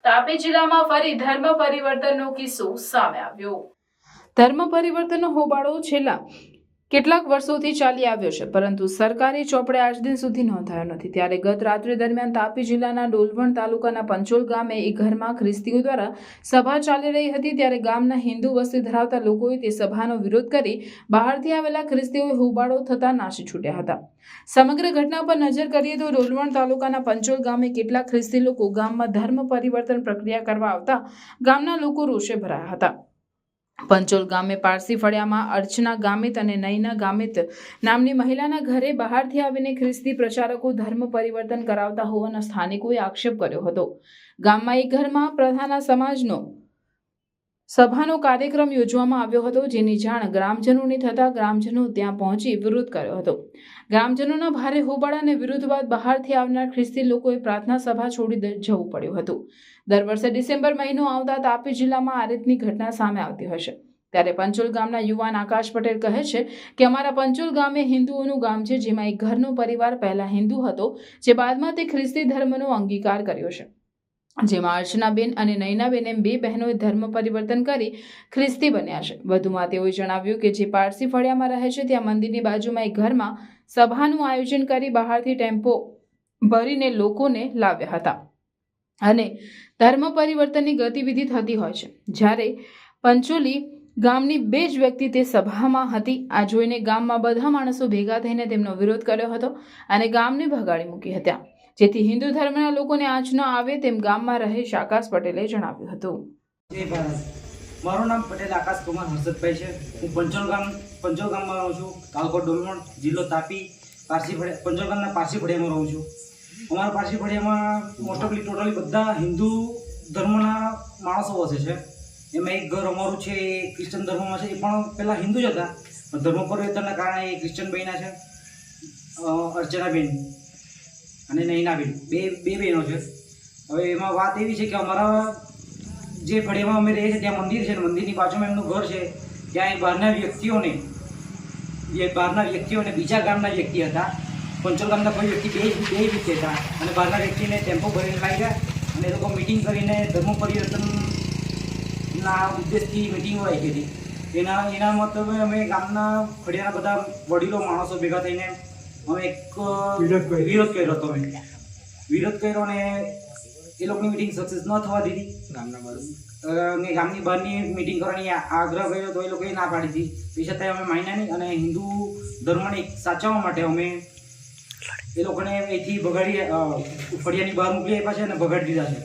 તાપી જિલ્લામાં ફરી ધર્મ પરિવર્તનનો કિસ્સો સામે આવ્યો। ધર્મ પરિવર્તનનો હોબાળો છેલ્લા કેટલાક વર્ષોથી ચાલી આવ્યો છે, પરંતુ સરકારી ચોપડે આજ દિન સુધી નોંધાયો નથી। ત્યારે ગત રાત્રિ દરમિયાન તાપી જિલ્લાના ડોલવણ તાલુકાના પંચોલ ગામે એક ઘરમાં ખ્રિસ્તીઓ દ્વારા સભા ચાલી રહી હતી। ત્યારે ગામના હિન્દુ વસ્તી ધરાવતા લોકોએ તે સભાનો વિરોધ કરી બહારથી આવેલા ખ્રિસ્તીઓએ હોબાળો થતા નાસી છૂટ્યા હતા। સમગ્ર ઘટના પર નજર કરીએ તો ડોલવણ તાલુકાના પંચોલ ગામે કેટલાક ખ્રિસ્તી લોકો ગામમાં ધર્મ પરિવર્તન પ્રક્રિયા કરવા આવતા ગામના લોકો રોષે ભરાયા હતા। પંચોલ ગામે પારસી ફળિયામાં અર્ચના ગામિત અને નયના ગામિત નામની મહિલાના ઘરે બહારથી આવીને ખ્રિસ્તી પ્રચારકો ધર્મ પરિવર્તન કરાવતા હોવાના સ્થાનિકોએ આક્ષેપ કર્યો હતો। ગામમાં એક ઘરમાં પ્રધાના સમાજનો સભાનો કાર્યક્રમ યોજવામાં આવ્યો હતો, જેની જાણ ગ્રામજનોને થતા ગ્રામજનો ત્યાં પહોંચી વિરોધ કર્યો હતો। ગ્રામજનોના ભારે હોબાળા અને વિરોધ બાદ બહારથી આવનાર ખ્રિસ્તી લોકોએ પ્રાર્થના સભા છોડી જવું પડ્યું હતું। દર વર્ષે ડિસેમ્બર મહિનો આવતા તાપી જિલ્લામાં આ રીતની ઘટના સામે આવતી હશે। ત્યારે પંચોલ ગામના યુવાન આકાશ પટેલ કહે છે કે અમારા પંચોલ ગામે હિન્દુઓનું ગામ છે, જેમાં એક ઘરનો પરિવાર પહેલા હિન્દુ હતો, જે બાદમાં તે ખ્રિસ્તી ધર્મનો અંગીકાર કર્યો છે, જેમાં અર્ચનાબેન અને નયનાબેન એમ બે બહેનોએ ધર્મ પરિવર્તન કરી ખ્રિસ્તી બન્યા છે। વધુમાં તેઓએ જણાવ્યું કે જે પારસી ફળિયામાં રહે છે ત્યાં મંદિરની બાજુમાં એક ઘરમાં સભાનું આયોજન કરી બહારથી ટેમ્પો ભરીને લોકોને લાવ્યા હતા અને ધર્મ પરિવર્તનની ગતિવિધિ થતી હોય છે। જ્યારે પંચોલી ગામની બે જ વ્યક્તિ તે સભામાં હતી। આ જોઈને ગામમાં બધા માણસો ભેગા થઈને તેમનો વિરોધ કર્યો હતો અને ગામને ભગાડી મૂકી હતા, જેથી હિન્દુ ધર્મના લોકોને આંચ ન આવે તેમ ગામમાં રહેશ આકાશ પટેલે જણાવ્યું હતું। જય ભારત। મારું નામ પટેલ આકાશ કુમાર હર્ષદભાઈ છે। હું પંચોલ ગામમાં રહું છું, તાલુકો ડોલવણ, જિલ્લો તાપી, પંચોલ ગામના પારસી ફળિયામાં રહું છું। અમારા પારસી ફળિયામાં મોસ્ટ ઓફલી ટોટલી બધા હિન્દુ ધર્મના માણસો વસે છે। એમાં એક ઘર અમારું છે એ ક્રિશ્ચન ધર્મમાં છે, એ પણ પહેલાં હિન્દુ જ હતા, પણ ધર્મ પરિવર્તનના કારણે એ ક્રિશ્ચન બન્યા છે। અર્ચનાબેન અને નયનાબેન બે બહેનો છે। હવે એમાં વાત એવી છે કે અમારા જે ફળિયામાં અમે રહીએ છીએ ત્યાં મંદિર છે, મંદિરની બાજુમાં એમનું ઘર છે, ત્યાં બહારના વ્યક્તિઓને બીજા ગામના વ્યક્તિ હતા, પંચોલ ગામના કોઈ વ્યક્તિ બે વ્યક્તિ હતા, અને બહારના વ્યક્તિને ટેમ્પો ભરીને લાવી ગયા અને એ લોકો મિટિંગ કરીને ધર્મ પરિવર્તનના ઉદ્દેશથી મિટિંગો રાખી હતી। એના મતલબે અમે ગામના ફળિયાના બધા વડીલો માણસો ભેગા થઈને અમે એક વિરોધ કર્યો હતો। વિરોધ કર્યો અને એ લોકોની મિટિંગ સક્સેસ ન થવા દીધી। ગામની બહારની મિટિંગ કરવાની આગ્રહ કર્યો તો એ લોકોએ ના પાડી હતી। એ છતાંય અમે માન્યા નહીં અને હિન્દુ ધર્મને સાચવવા માટે અમે એ લોકોને અહીંથી ફળિયાની બહાર મોકલી આપ્યા છે અને ભગાડી દીધા છે।